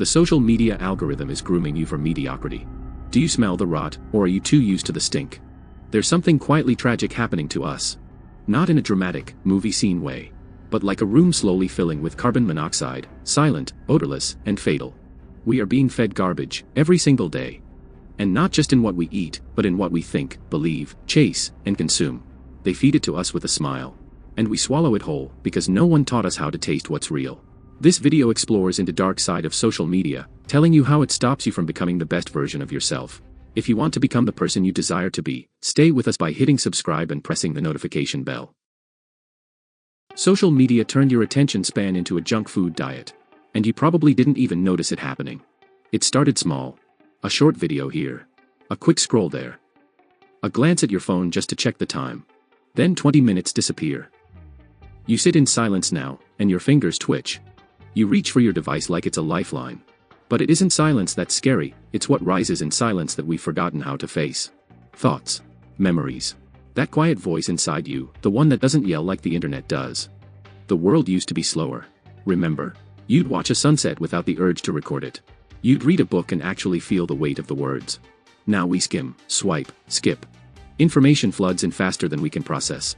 The social media algorithm is grooming you for mediocrity. Do you smell the rot, or are you too used to the stink? There's something quietly tragic happening to us. Not in a dramatic, movie scene way, but like a room slowly filling with carbon monoxide, silent, odorless, and fatal. We are being fed garbage, every single day. And not just in what we eat, but in what we think, believe, chase, and consume. They feed it to us with a smile. And we swallow it whole, because no one taught us how to taste what's real. This video explores into dark side of social media, telling you how it stops you from becoming the best version of yourself. If you want to become the person you desire to be, stay with us by hitting subscribe and pressing the notification bell. Social media turned your attention span into a junk food diet. And you probably didn't even notice it happening. It started small. A short video here. A quick scroll there. A glance at your phone just to check the time. Then 20 minutes disappear. You sit in silence now, and your fingers twitch. You reach for your device like it's a lifeline. But it isn't silence that's scary, it's what rises in silence that we've forgotten how to face. Thoughts. Memories. That quiet voice inside you, the one that doesn't yell like the internet does. The world used to be slower. Remember? You'd watch a sunset without the urge to record it. You'd read a book and actually feel the weight of the words. Now we skim, swipe, skip. Information floods in faster than we can process.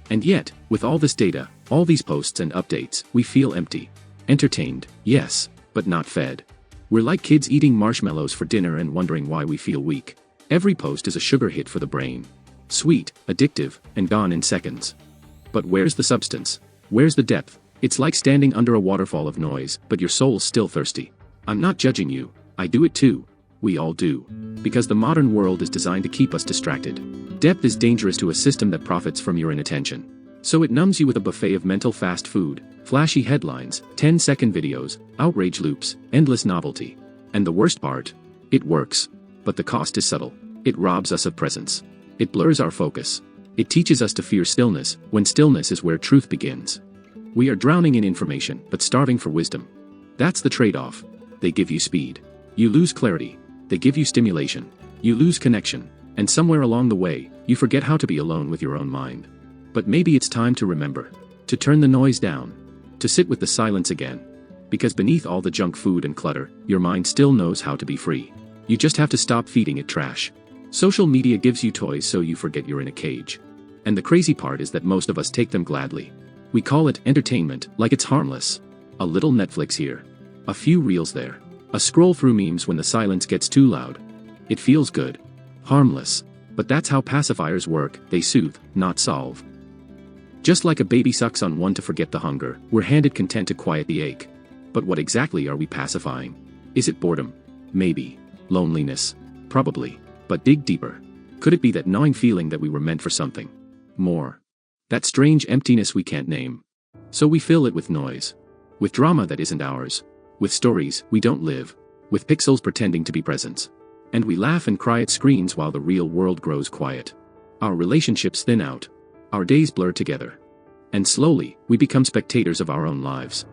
And yet, with all this data, all these posts and updates, we feel empty. Entertained, yes, but not fed. We're like kids eating marshmallows for dinner and wondering why we feel weak. Every post is a sugar hit for the brain. Sweet, addictive, and gone in seconds. But where's the substance? Where's the depth? It's like standing under a waterfall of noise, but your soul's still thirsty. I'm not judging you, I do it too. We all do. Because the modern world is designed to keep us distracted. Depth is dangerous to a system that profits from your inattention. So it numbs you with a buffet of mental fast food, flashy headlines, 10-second videos, outrage loops, endless novelty. And the worst part? It works. But the cost is subtle. It robs us of presence. It blurs our focus. It teaches us to fear stillness, when stillness is where truth begins. We are drowning in information, but starving for wisdom. That's the trade-off. They give you speed. You lose clarity. They give you stimulation. You lose connection. And somewhere along the way, you forget how to be alone with your own mind. But maybe it's time to remember. To turn the noise down. To sit with the silence again. Because beneath all the junk food and clutter, your mind still knows how to be free. You just have to stop feeding it trash. Social media gives you toys so you forget you're in a cage. And the crazy part is that most of us take them gladly. We call it entertainment, like it's harmless. A little Netflix here. A few reels there. A scroll through memes when the silence gets too loud. It feels good. Harmless. But that's how pacifiers work, they soothe, not solve. Just like a baby sucks on one to forget the hunger, we're handed content to quiet the ache. But what exactly are we pacifying? Is it boredom? Maybe. Loneliness? Probably. But dig deeper. Could it be that gnawing feeling that we were meant for something more? That strange emptiness we can't name. So we fill it with noise. With drama that isn't ours. With stories we don't live. With pixels pretending to be presents. And we laugh and cry at screens while the real world grows quiet. Our relationships thin out. Our days blur together. And slowly, we become spectators of our own lives.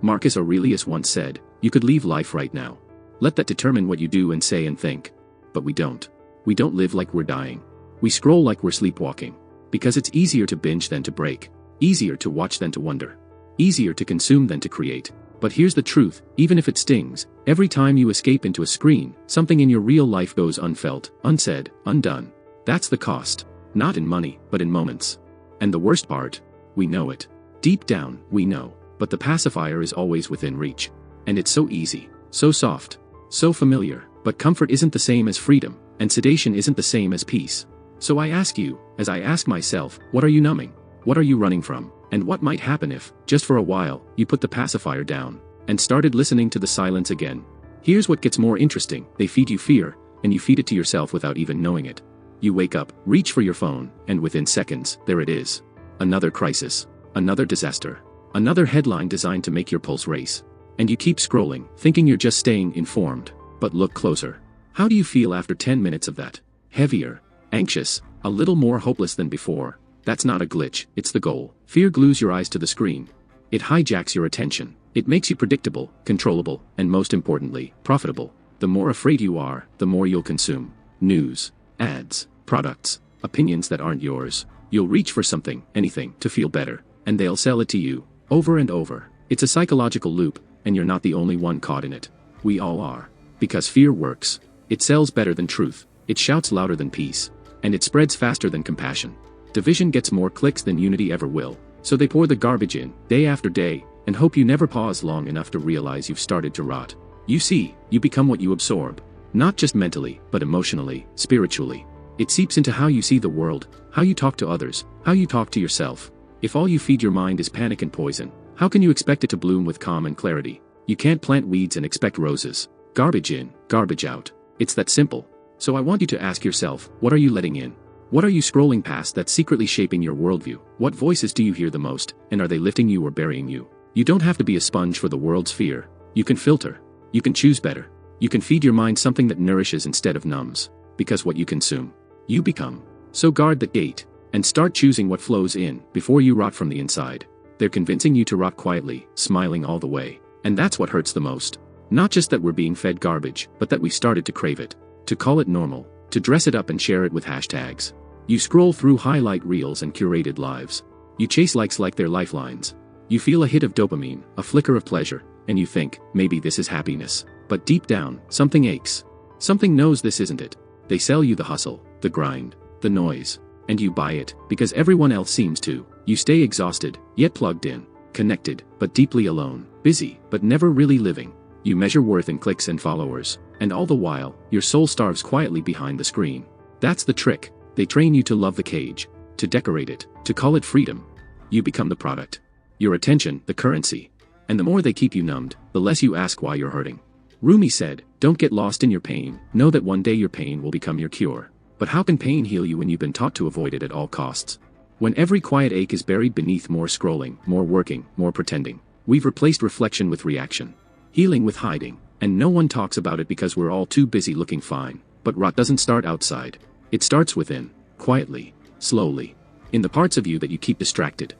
Marcus Aurelius once said, "You could leave life right now. Let that determine what you do and say and think." But we don't. We don't live like we're dying. We scroll like we're sleepwalking. Because it's easier to binge than to break. Easier to watch than to wonder. Easier to consume than to create. But here's the truth, even if it stings, every time you escape into a screen, something in your real life goes unfelt, unsaid, undone. That's the cost. Not in money, but in moments. And the worst part? We know it. Deep down, we know. But the pacifier is always within reach. And it's so easy, so soft, so familiar. But comfort isn't the same as freedom, and sedation isn't the same as peace. So I ask you, as I ask myself, what are you numbing? What are you running from? And what might happen if, just for a while, you put the pacifier down and started listening to the silence again? Here's what gets more interesting. They feed you fear, and you feed it to yourself without even knowing it. You wake up, reach for your phone, and within seconds, there it is. Another crisis. Another disaster. Another headline designed to make your pulse race. And you keep scrolling, thinking you're just staying informed. But look closer. How do you feel after 10 minutes of that? Heavier. Anxious. A little more hopeless than before. That's not a glitch, it's the goal. Fear glues your eyes to the screen. It hijacks your attention. It makes you predictable, controllable, and most importantly, profitable. The more afraid you are, the more you'll consume. News, ads, products, opinions that aren't yours. You'll reach for something, anything, to feel better, and they'll sell it to you, over and over. It's a psychological loop, And you're not the only one caught in it. We all are. Because fear works. It sells better than truth. It shouts louder than peace. And it spreads faster than compassion. Division gets more clicks than unity ever will. So they pour the garbage in, day after day, and hope you never pause long enough to realize you've started to rot. You see, you become what you absorb. Not just mentally, but emotionally, spiritually. It seeps into how you see the world, how you talk to others, how you talk to yourself. If all you feed your mind is panic and poison, how can you expect it to bloom with calm and clarity? You can't plant weeds and expect roses. Garbage in, garbage out. It's that simple. So I want you to ask yourself, what are you letting in? What are you scrolling past that's secretly shaping your worldview? What voices do you hear the most, and are they lifting you or burying you? You don't have to be a sponge for the world's fear. You can filter. You can choose better. You can feed your mind something that nourishes instead of numbs. Because what you consume, you become. So guard the gate, and start choosing what flows in, before you rot from the inside. They're convincing you to rot quietly, smiling all the way. And that's what hurts the most. Not just that we're being fed garbage, but that we started to crave it. To call it normal. To dress it up and share it with hashtags. You scroll through highlight reels and curated lives. You chase likes like they're lifelines. You feel a hit of dopamine, a flicker of pleasure, and you think, maybe this is happiness. But deep down, something aches. Something knows this isn't it. They sell you the hustle, the grind, the noise. And you buy it, because everyone else seems to. You stay exhausted, yet plugged in. Connected, but deeply alone. Busy, but never really living. You measure worth in clicks and followers. And all the while, your soul starves quietly behind the screen. That's the trick. They train you to love the cage. To decorate it. To call it freedom. You become the product. Your attention, the currency. And the more they keep you numbed, the less you ask why you're hurting. Rumi said, don't get lost in your pain. Know that one day your pain will become your cure. But how can pain heal you when you've been taught to avoid it at all costs? When every quiet ache is buried beneath more scrolling, more working, more pretending. We've replaced reflection with reaction. Healing with hiding. And no one talks about it because we're all too busy looking fine. But rot doesn't start outside. It starts within. Quietly. Slowly. In the parts of you that you keep distracted.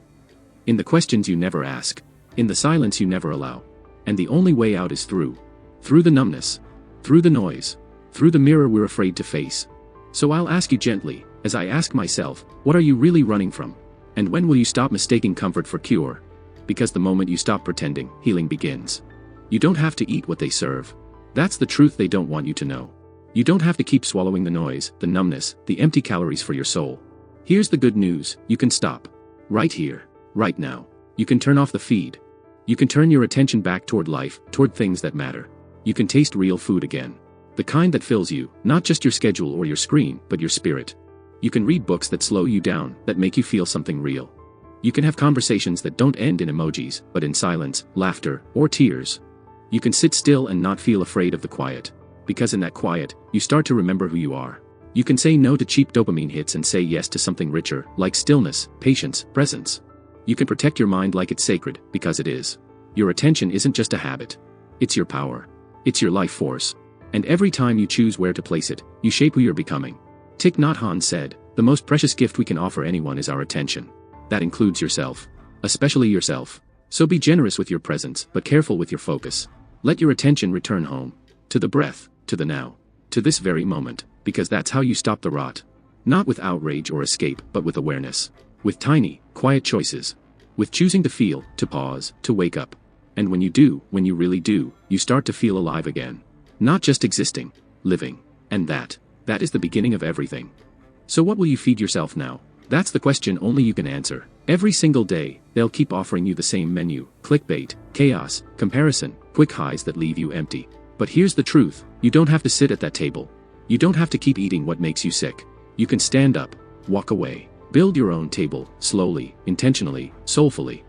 In the questions you never ask. In the silence you never allow. And the only way out is through. Through the numbness. Through the noise. Through the mirror we're afraid to face. So I'll ask you gently, as I ask myself, what are you really running from? And when will you stop mistaking comfort for cure? Because the moment you stop pretending, healing begins. You don't have to eat what they serve. That's the truth they don't want you to know. You don't have to keep swallowing the noise, the numbness, the empty calories for your soul. Here's the good news, you can stop. Right here, right now. You can turn off the feed. You can turn your attention back toward life, toward things that matter. You can taste real food again. The kind that fills you, not just your schedule or your screen, but your spirit. You can read books that slow you down, that make you feel something real. You can have conversations that don't end in emojis, but in silence, laughter, or tears. You can sit still and not feel afraid of the quiet. Because in that quiet, you start to remember who you are. You can say no to cheap dopamine hits and say yes to something richer, like stillness, patience, presence. You can protect your mind like it's sacred, because it is. Your attention isn't just a habit. It's your power. It's your life force. And every time you choose where to place it, you shape who you're becoming. Thich Nhat Hanh said, the most precious gift we can offer anyone is our attention. That includes yourself. Especially yourself. So be generous with your presence, but careful with your focus. Let your attention return home. To the breath, to the now. To this very moment, because that's how you stop the rot. Not with outrage or escape, but with awareness. With tiny, quiet choices. With choosing to feel, to pause, to wake up. And when you do, when you really do, you start to feel alive again. Not just existing, living. And that is the beginning of everything. So what will you feed yourself now? That's the question only you can answer. Every single day, they'll keep offering you the same menu, clickbait, chaos, comparison, quick highs that leave you empty. But here's the truth, you don't have to sit at that table. You don't have to keep eating what makes you sick. You can stand up, walk away, build your own table, slowly, intentionally, soulfully.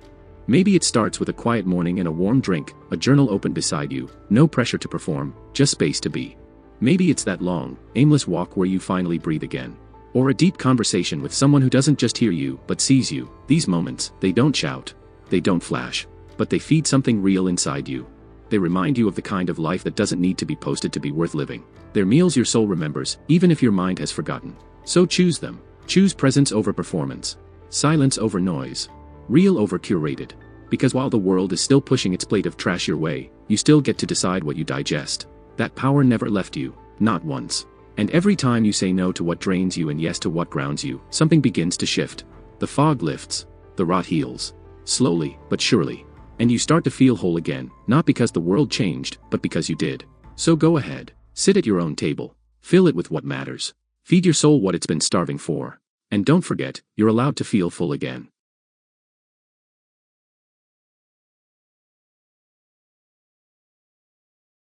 Maybe it starts with a quiet morning and a warm drink, a journal open beside you, no pressure to perform, just space to be. Maybe it's that long, aimless walk where you finally breathe again. Or a deep conversation with someone who doesn't just hear you, but sees you. These moments, they don't shout. They don't flash. But they feed something real inside you. They remind you of the kind of life that doesn't need to be posted to be worth living. They're meals your soul remembers, even if your mind has forgotten. So choose them. Choose presence over performance. Silence over noise. Real over curated. Because while the world is still pushing its plate of trash your way, you still get to decide what you digest. That power never left you. Not once. And every time you say no to what drains you and yes to what grounds you, something begins to shift. The fog lifts. The rot heals. Slowly, but surely. And you start to feel whole again, not because the world changed, but because you did. So go ahead, sit at your own table, fill it with what matters. Feed your soul what it's been starving for. And don't forget, you're allowed to feel full again.